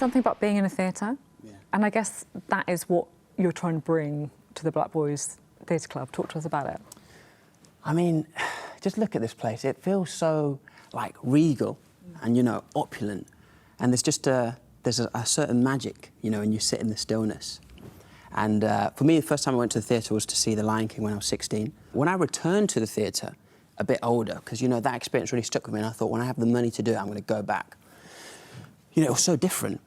Something about being in a theatre, Yeah. and I guess that is what you're trying to bring to the Black Boys Theatre Club. Talk to us about it. I mean, just look at this place. It feels so, like, regal and, you know, opulent. And there's just a certain magic, you know, when you sit in the stillness. And for me, the first time I went to the theatre was to see The Lion King when I was 16. When I returned to the theatre, a bit older, because, you know, that experience really stuck with me, and I thought, when I have the money to do it, I'm going to go back. You know, it was so different.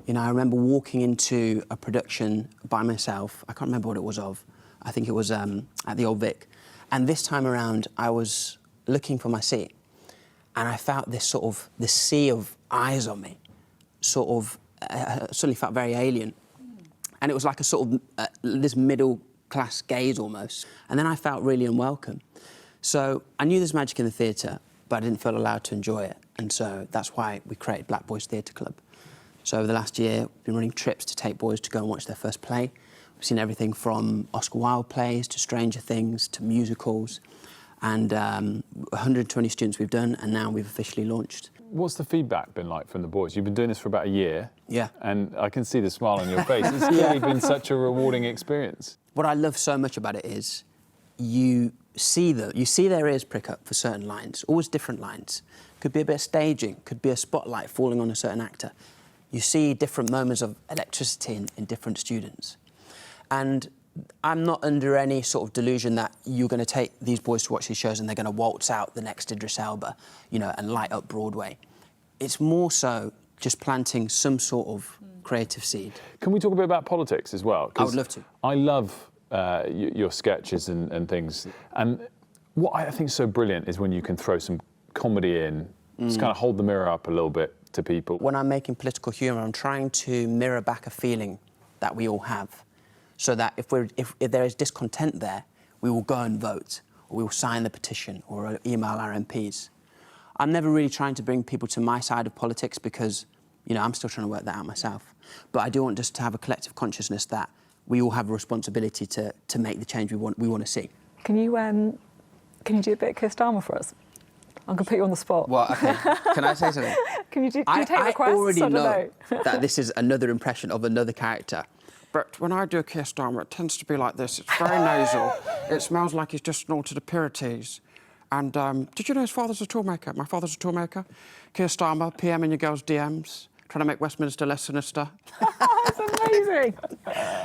You know, I remember walking into a production by myself. I can't remember what it was of. I think it was at the Old Vic. And this time around, I was looking for my seat, and I felt this sort of, this sea of eyes on me, sort of, suddenly felt very alien. And it was like a sort of, this middle-class gaze almost. And then I felt really unwelcome. So I knew there's magic in the theatre, but I didn't feel allowed to enjoy it. And so that's why we created Black Boys Theatre Club. So over the last year, we've been running trips to take boys to go and watch their first play. We've seen everything from Oscar Wilde plays to Stranger Things to musicals. And 120 students we've done, and now we've officially launched. What's the feedback been like from the boys? You've been doing this for about a year. Yeah. And I can see the smile on your face. It's clearly been such a rewarding experience. What I love so much about it is you see their ears prick up for certain lines, always different lines. Could be a bit of staging, could be a spotlight falling on a certain actor. You see different moments of electricity in different students. And I'm not under any sort of delusion that you're going to take these boys to watch these shows and they're going to waltz out the next Idris Elba, you know, and light up Broadway. It's more so just planting some sort of creative seed. Can we talk a bit about politics as well? I would love to. I love your sketches and things. And what I think is so brilliant is when you can throw some comedy in, just kind of hold the mirror up a little bit to people. When I'm making political humour, I'm trying to mirror back a feeling that we all have, so that if there is discontent there, we will go and vote, or we will sign the petition, or email our MPs. I'm never really trying to bring people to my side of politics because, you know, I'm still trying to work that out myself. But I do want just to have a collective consciousness that we all have a responsibility to make the change we want to see. Can you do a bit of Keir Starmer for us? I'm going to put you on the spot. Well, OK. Can I say something? Can you take requests? I already I know that this is another impression of another character. But when I do a Keir Starmer, it tends to be like this. It's very nasal. It smells like he's just snorted a Pirates. And did you know his father's a toolmaker? My father's a toolmaker. Keir Starmer, PM in your girls' DMs, trying to make Westminster less sinister. That's amazing.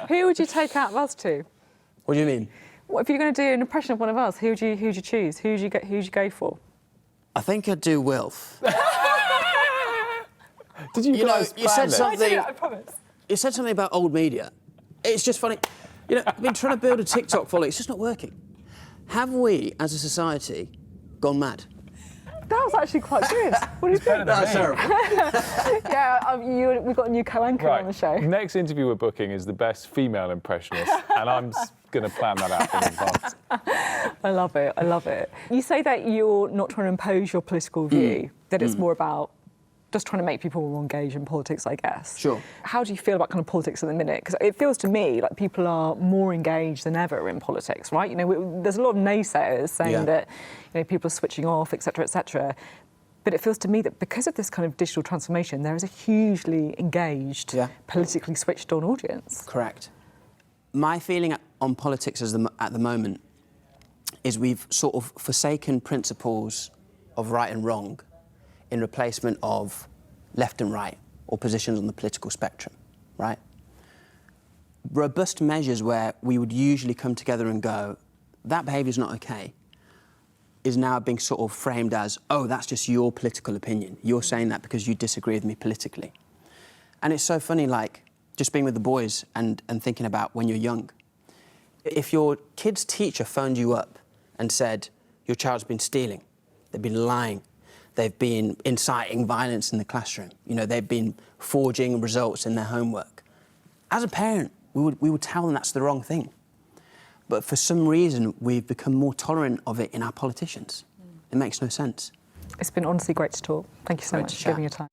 Who would you take out of us two? What do you mean? What, if you're going to do an impression of one of us, who'd you choose? Who'd you go for? I think I'd do Wilf. Did you guys you said plan something. I promise. You said something about old media. It's just funny. You know, I've been trying to build a TikTok following. It's just not working. Have we, as a society, gone mad? That was actually quite good. What do you think? That's terrible. Yeah, we've got a new co-anchor on the show. Next interview we're booking is the best female impressionist, and I'm going to plan that out in advance. I love it. I love it. You say that you're not trying to impose your political view, that it's more about just trying to make people more engaged in politics, I guess. Sure. How do you feel about kind of politics at the minute? Because it feels to me like people are more engaged than ever in politics, right? You know, there's a lot of naysayers saying that, you know, people are switching off, et cetera, et cetera. But it feels to me that because of this kind of digital transformation, there is a hugely engaged, politically switched on audience. Correct. My feeling on politics at the moment is we've sort of forsaken principles of right and wrong in replacement of left and right, or positions on the political spectrum, right? Robust measures where we would usually come together and go, that behaviour's not OK, is now being sort of framed as, oh, that's just your political opinion. You're saying that because you disagree with me politically. And it's so funny, like, just being with the boys and thinking about when you're young. If your kid's teacher phoned you up and said, your child's been stealing, they've been lying, they've been inciting violence in the classroom, you know, they've been forging results in their homework. As a parent, we would tell them that's the wrong thing. But for some reason, we've become more tolerant of it in our politicians. It makes no sense. It's been honestly great to talk. Thank you so much for giving your time.